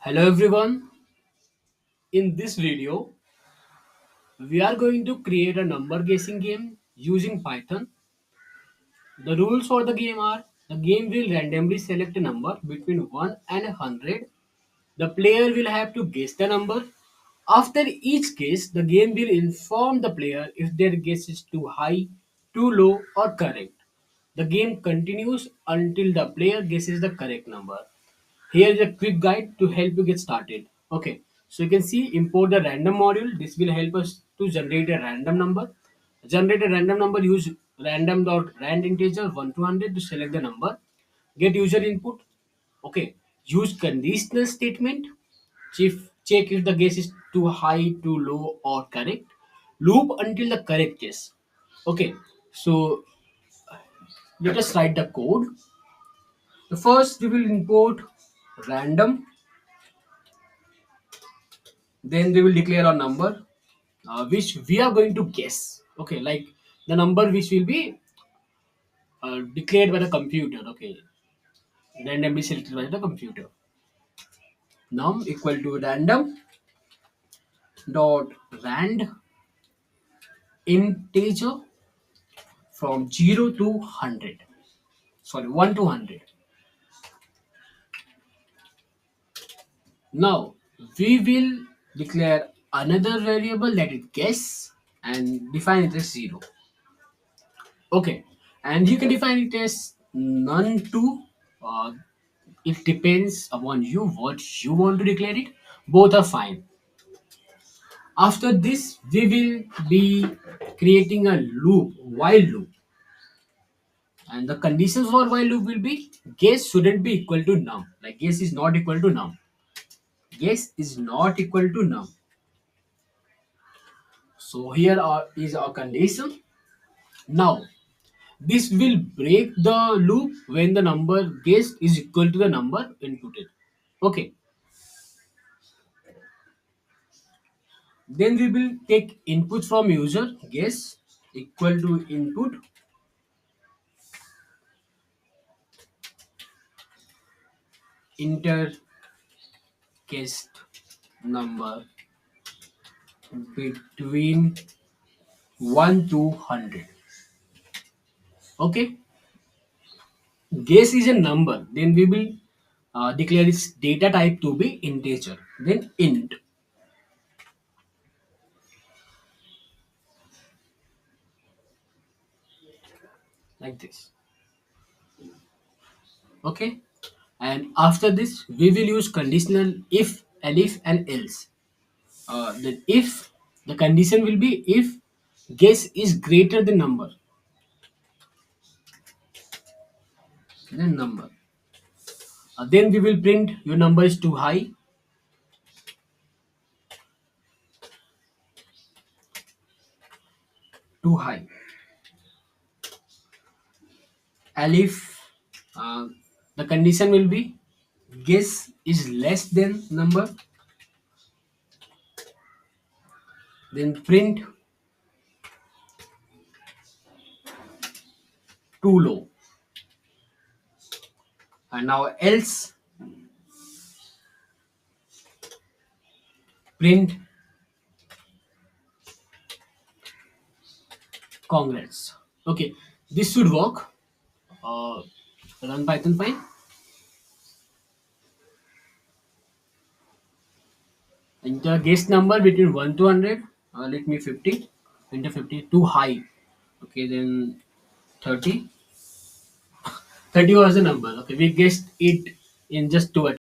Hello everyone. In this video, we are going to create a number guessing game using Python. The rules for the game are the game will randomly select a number between 1 and 100. The player will have to guess the number. After each guess, the game will inform the player if their guess is too high, too low, or correct. The game continues until the player guesses the correct number. Here is a quick guide to help you get started. Okay, so you can see import the random module. This will help us to generate a random number. Generate a random number, use random.rand integer 1 to 100 to select the number. Get user input. Okay, use conditional statement. Check if the guess is too high, too low, or correct. Loop until the correct guess. Okay, so let us write the code. The first we will import random. Then we will declare a number which we are going to guess. Okay, like the number which will be declared by the computer. Okay, randomly selected by the computer. Num equal to random dot rand integer from 0 to 100. Sorry, 1 to 100. Now we will declare another variable that is guess and define it as 0. Okay, and you can define it as none to. Uh, it depends upon you what you want to declare it. Both are fine. After this, we will be creating a loop, while loop, and the conditions for while loop will be guess shouldn't be equal to num. Like guess is not equal to num. Guess is not equal to num. So here is our condition. Now this will break the loop when the number guessed is equal to the number inputted. Okay, then we will take input from user guess equal to input enter guessed number between 1 to 100. Okay, guess is a number. Then we will declare its data type to be integer. Then int like this. Okay, and after this we will use conditional if, elif, and else. Then if the condition will be if guess is greater than number, then number. Then we will print your number is too high, too high. Alif, uh, the condition will be guess is less than number. Then print too low. And now else print congrats. Okay, this should work. Uh, Run Python fine. Enter guess number between 1 to 100. Let me 50. Enter 50. Too high. Okay, then 30. 30 was the number. Okay, we guessed it in just 2 attempts.